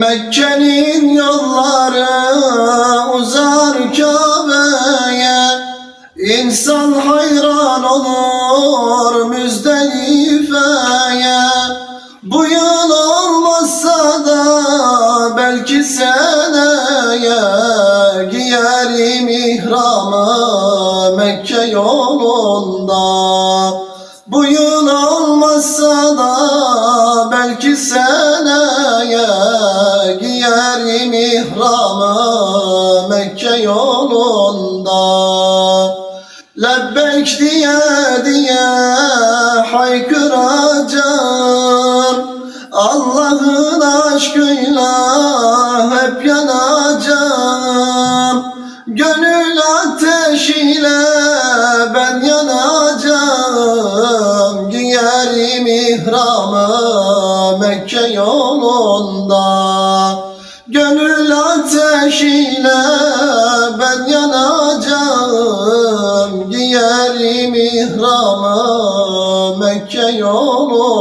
Mekke'nin yolları uzar Kabe'ye, İnsan hayran olur Müzdelife'ye. Bu yıl olmazsa da belki seneye, giyerim ihramı Mekke yolunda. Bu yıl olmazsa da belki seneye, giyerim ihramı Mekke yolunda. Lebbek diye diye haykıracağım, Allah'ın aşkıyla hep yanacağım. Gönül ateşiyle ben yanacağım, giyerim ihramı Mekke yolunda. Gönül ateşiyle ben yanacağım, giyerim ihramı Mekke yolunda.